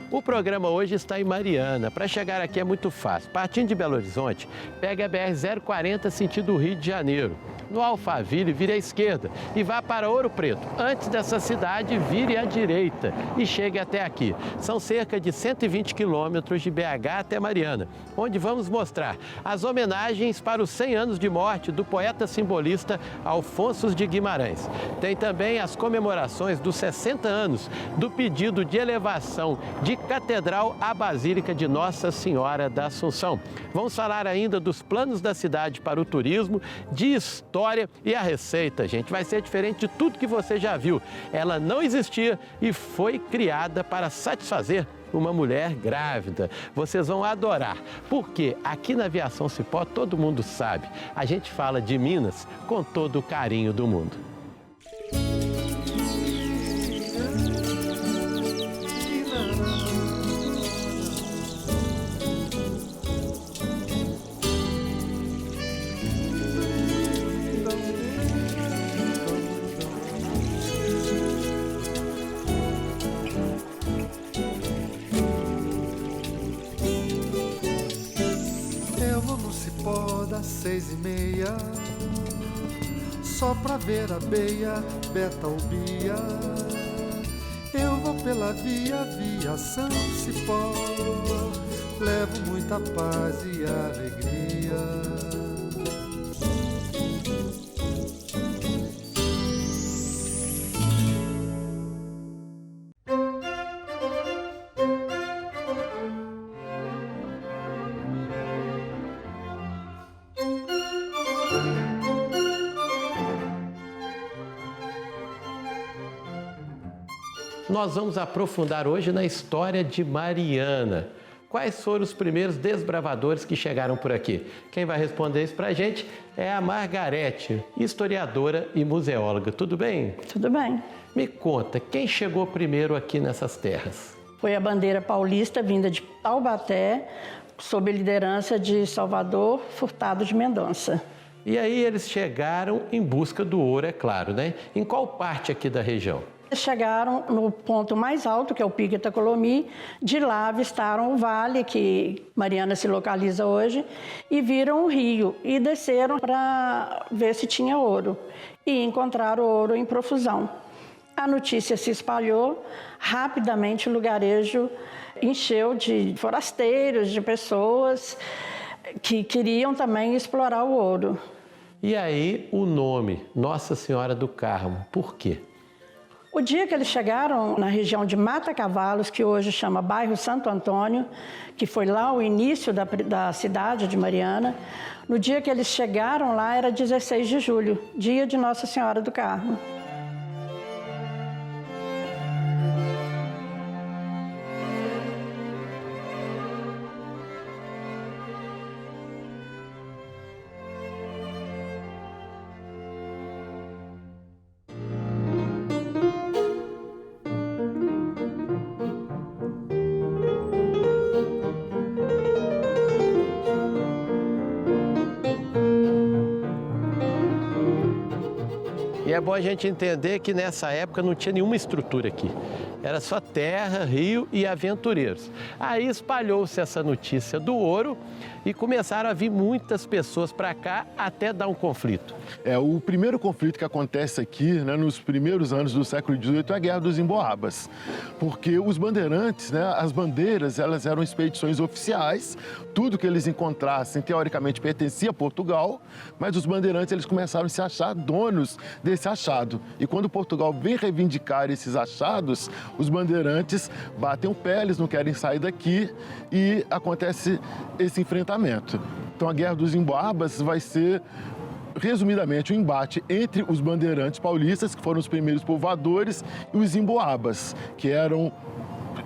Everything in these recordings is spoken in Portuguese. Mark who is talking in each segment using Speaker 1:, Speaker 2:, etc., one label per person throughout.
Speaker 1: O programa hoje está em Mariana. Para chegar aqui é muito fácil. Partindo de Belo Horizonte, pega a BR-040 sentido Rio de Janeiro. No Alphaville, vire à esquerda e vá para Ouro Preto. Antes dessa cidade, vire à direita e chegue até aqui. São cerca de 120 quilômetros de BH até Mariana, onde vamos mostrar as homenagens para os 100 anos de morte do poeta simbolista Alfonso de Guimarães. Tem também as comemorações dos 60 anos do pedido de elevação de Catedral à Basílica de Nossa Senhora da Assunção. Vamos falar ainda dos planos da cidade para o turismo, de história e a receita, gente, vai ser diferente de tudo que você já viu. Ela não existia e foi criada para satisfazer uma mulher grávida. Vocês vão adorar, porque aqui na Aviação Cipó todo mundo sabe, a gente fala de Minas com todo o carinho do mundo.
Speaker 2: Das 6h30, só pra ver a beia, Beta ou Bia. Eu vou pela via, Aviação Cipó, levo muita paz e alegria.
Speaker 1: Nós vamos aprofundar hoje na história de Mariana. Quais foram os primeiros desbravadores que chegaram por aqui? Quem vai responder isso para a gente é a Margarete, historiadora e museóloga. Tudo bem?
Speaker 3: Tudo bem.
Speaker 1: Me conta, quem chegou primeiro aqui nessas terras?
Speaker 3: Foi a bandeira paulista vinda de Taubaté, sob a liderança de Salvador Furtado de Mendonça.
Speaker 1: E aí eles chegaram em busca do ouro, é claro, né? Em qual parte aqui da região?
Speaker 3: Eles chegaram no ponto mais alto, que é o Pico Itacolomi. De lá avistaram o vale, que Mariana se localiza hoje, e viram o rio. E desceram para ver se tinha ouro. E encontraram ouro em profusão. A notícia se espalhou, rapidamente o lugarejo encheu de forasteiros, de pessoas que queriam também explorar o ouro.
Speaker 1: E aí o nome, Nossa Senhora do Carmo, por quê?
Speaker 3: O dia que eles chegaram na região de Mata Cavalos, que hoje chama bairro Santo Antônio, que foi lá o início da cidade de Mariana, no dia que eles chegaram lá era 16 de julho, dia de Nossa Senhora do Carmo.
Speaker 1: E é bom a gente entender que nessa época não tinha nenhuma estrutura aqui. Era só terra, rio e aventureiros. Aí espalhou-se essa notícia do ouro e começaram a vir muitas pessoas para cá até dar um conflito.
Speaker 4: O primeiro conflito que acontece aqui, né, nos primeiros anos do século XVIII, é a Guerra dos Emboabas. Porque os bandeirantes, né, as bandeiras, elas eram expedições oficiais, tudo que eles encontrassem, teoricamente, pertencia a Portugal, mas os bandeirantes eles começaram a se achar donos desse achado. E quando Portugal vem reivindicar esses achados, os bandeirantes batem o pé, eles não querem sair daqui e acontece esse enfrentamento. Então a Guerra dos Emboabas vai ser, resumidamente, um embate entre os bandeirantes paulistas, que foram os primeiros povoadores, e os emboabas, que eram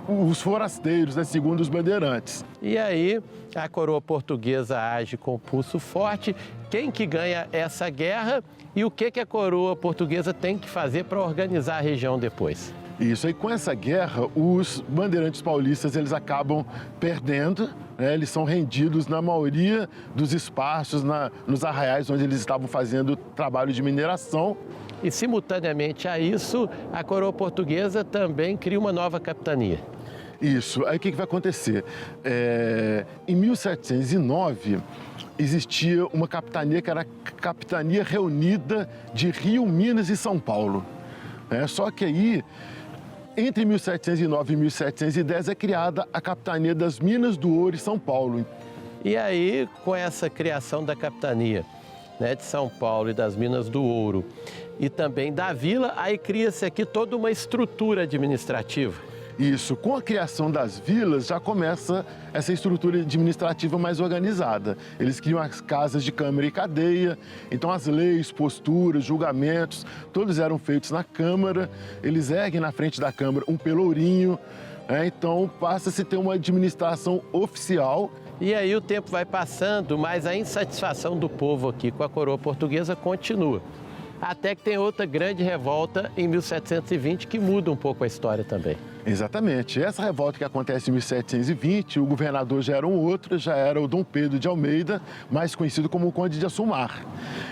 Speaker 4: os forasteiros, né, segundo os bandeirantes.
Speaker 1: E aí, a coroa portuguesa age com pulso forte. Quem que ganha essa guerra e o que a coroa portuguesa tem que fazer para organizar a região depois?
Speaker 4: Isso, aí com essa guerra, os bandeirantes paulistas, eles acabam perdendo, né? Eles são rendidos na maioria dos espaços, nos arraiais onde eles estavam fazendo trabalho de mineração.
Speaker 1: E, simultaneamente a isso, a coroa portuguesa também cria uma nova capitania.
Speaker 4: Isso. Aí o que vai acontecer? Em 1709, existia uma capitania que era a Capitania Reunida de Rio, Minas e São Paulo. Só que aí, entre 1709 e 1710, é criada a Capitania das Minas do Ouro e São Paulo.
Speaker 1: E aí, com essa criação da capitania, né, de São Paulo e das Minas do Ouro e também da vila, aí cria-se aqui toda uma estrutura administrativa.
Speaker 4: Isso, com a criação das vilas já começa essa estrutura administrativa mais organizada. Eles criam as casas de câmara e cadeia, então as leis, posturas, julgamentos, todos eram feitos na Câmara. Eles erguem na frente da Câmara um pelourinho, então passa-se a ter uma administração oficial.
Speaker 1: E aí o tempo vai passando, mas a insatisfação do povo aqui com a coroa portuguesa continua. Até que tem outra grande revolta em 1720 que muda um pouco a história também.
Speaker 4: Exatamente. Essa revolta que acontece em 1720, o governador já era um outro, já era o Dom Pedro de Almeida, mais conhecido como o Conde de Assumar.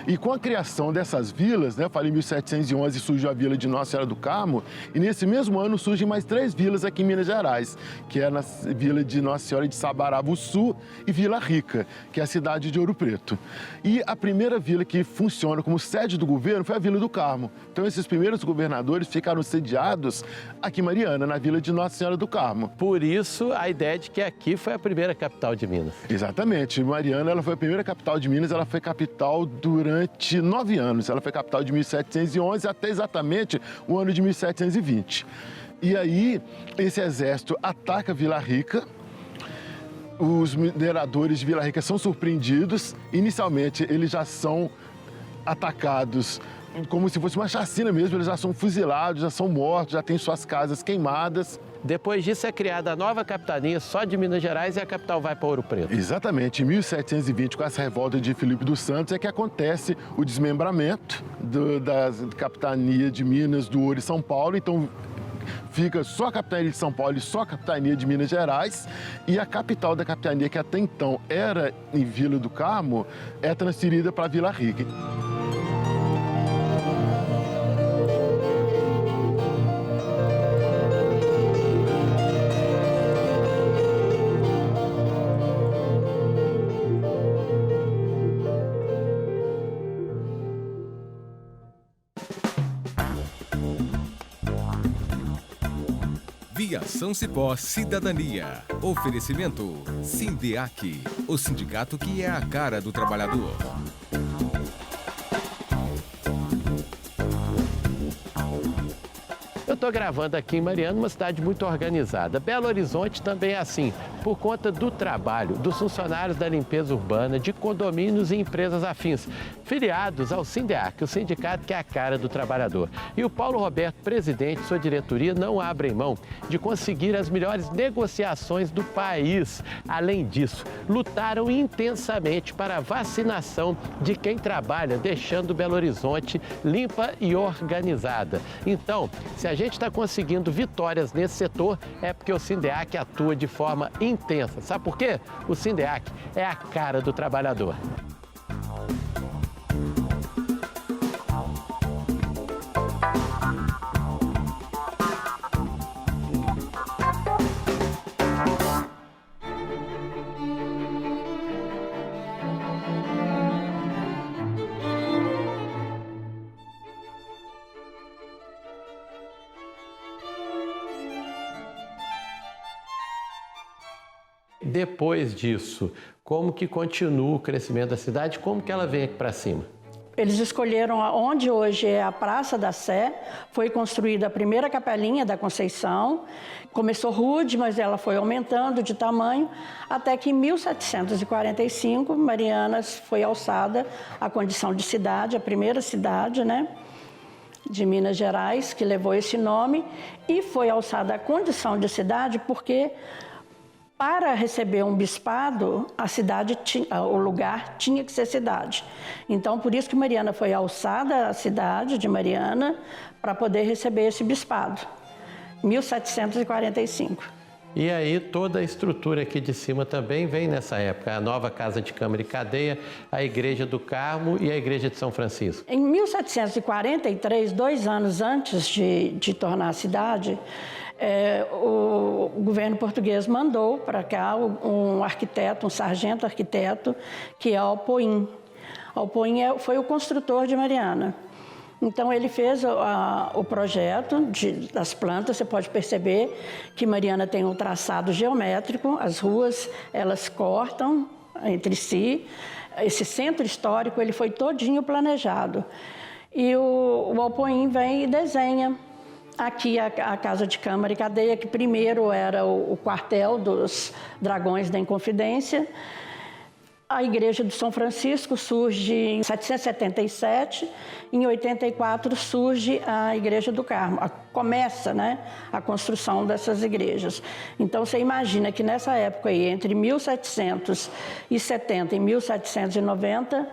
Speaker 4: E com a criação dessas vilas, eu falei em 1711 surgiu a vila de Nossa Senhora do Carmo, e nesse mesmo ano surgem mais 3 vilas aqui em Minas Gerais, que é a vila de Nossa Senhora de Sabará-Sul e Vila Rica, que é a cidade de Ouro Preto. E a primeira vila que funciona como sede do governo foi a Vila do Carmo. Então esses primeiros governadores ficaram sediados aqui em Mariana, na Vila de Nossa Senhora do Carmo.
Speaker 1: Por isso, a ideia de que aqui foi a primeira capital de Minas.
Speaker 4: Exatamente. Mariana, ela foi a primeira capital de Minas, ela foi capital durante 9 anos. Ela foi capital de 1711 até exatamente o ano de 1720. E aí, esse exército ataca Vila Rica. Os mineradores de Vila Rica são surpreendidos. Inicialmente, eles já são atacados como se fosse uma chacina mesmo, eles já são fuzilados, já são mortos, já têm suas casas queimadas.
Speaker 1: Depois disso é criada a nova capitania só de Minas Gerais e a capital vai para Ouro Preto.
Speaker 4: Exatamente. Em 1720, com essa revolta de Filipe dos Santos, é que acontece o desmembramento da capitania de Minas, do Ouro e São Paulo. Então, fica só a capitania de São Paulo e só a capitania de Minas Gerais. E a capital da capitania, que até então era em Vila do Carmo, é transferida para Vila Rica.
Speaker 5: Viação Cipó Cidadania. Oferecimento Sindeac, o sindicato que é a cara do trabalhador.
Speaker 1: Eu estou gravando aqui em Mariana, uma cidade muito organizada. Belo Horizonte também é assim, por conta do trabalho dos funcionários da limpeza urbana, de condomínios e empresas afins, filiados ao Sindeac, o sindicato que é a cara do trabalhador. E o Paulo Roberto, presidente e sua diretoria, não abrem mão de conseguir as melhores negociações do país. Além disso, lutaram intensamente para a vacinação de quem trabalha, deixando Belo Horizonte limpa e organizada. Então, se a gente está conseguindo vitórias nesse setor, é porque o Sindeac atua de forma intensa. Sabe por quê? O Sindeac é a cara do trabalhador. Depois disso, como que continua o crescimento da cidade? Como que ela vem aqui para cima?
Speaker 3: Eles escolheram onde hoje é a Praça da Sé, foi construída a primeira capelinha da Conceição. Começou rude, mas ela foi aumentando de tamanho, até que em 1745, Mariana foi alçada à condição de cidade, a primeira cidade, né? de Minas Gerais, que levou esse nome, e foi alçada à condição de cidade porque, para receber um bispado, o lugar tinha que ser cidade. Então, por isso que Mariana foi alçada à cidade de Mariana para poder receber esse bispado, 1745.
Speaker 1: E aí toda a estrutura aqui de cima também vem nessa época, a nova Casa de Câmara e Cadeia, a Igreja do Carmo e a Igreja de São Francisco.
Speaker 3: Em 1743, 2 anos antes de tornar a cidade, o governo português mandou para cá um arquiteto, um sargento arquiteto, que é Alpoim. Alpoim foi o construtor de Mariana. Então, ele fez o projeto das plantas. Você pode perceber que Mariana tem um traçado geométrico, as ruas, elas cortam entre si. Esse centro histórico, ele foi todinho planejado. E o Alpoim vem e desenha aqui a Casa de Câmara e Cadeia, que primeiro era o quartel dos Dragões da Inconfidência. A Igreja de São Francisco surge em 1777, em 84 surge a Igreja do Carmo. Começa, né, a construção dessas igrejas. Então, você imagina que nessa época aí, entre 1770 e 1790,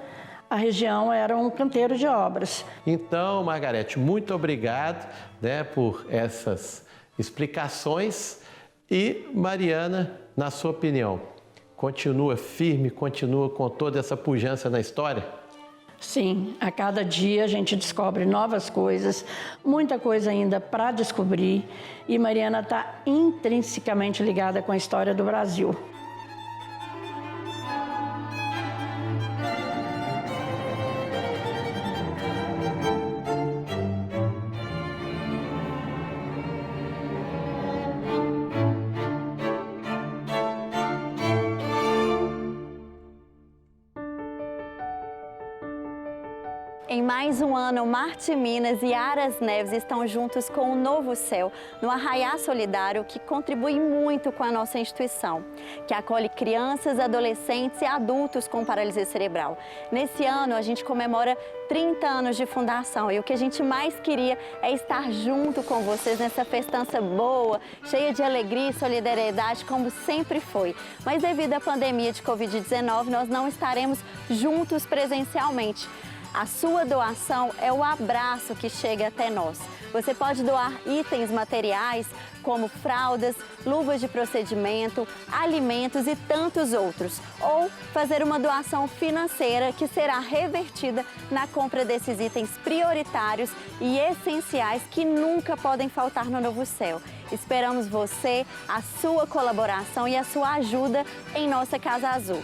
Speaker 3: a região era um canteiro de obras.
Speaker 1: Então, Margarete, muito obrigado, né, por essas explicações. E, Mariana, na sua opinião, continua firme, continua com toda essa pujança na história?
Speaker 3: Sim, a cada dia a gente descobre novas coisas, muita coisa ainda para descobrir, e Mariana está intrinsecamente ligada com a história do Brasil.
Speaker 6: Em mais um ano, Marte Minas e Aras Neves estão juntos com o Novo Céu, no Arraiá Solidário, que contribui muito com a nossa instituição, que acolhe crianças, adolescentes e adultos com paralisia cerebral. Nesse ano, a gente comemora 30 anos de fundação e o que a gente mais queria é estar junto com vocês nessa festança boa, cheia de alegria e solidariedade, como sempre foi. Mas devido à pandemia de Covid-19, nós não estaremos juntos presencialmente. A sua doação é o abraço que chega até nós. Você pode doar itens materiais como fraldas, luvas de procedimento, alimentos e tantos outros. Ou fazer uma doação financeira que será revertida na compra desses itens prioritários e essenciais que nunca podem faltar no Novo Céu. Esperamos você, a sua colaboração e a sua ajuda em nossa Casa Azul.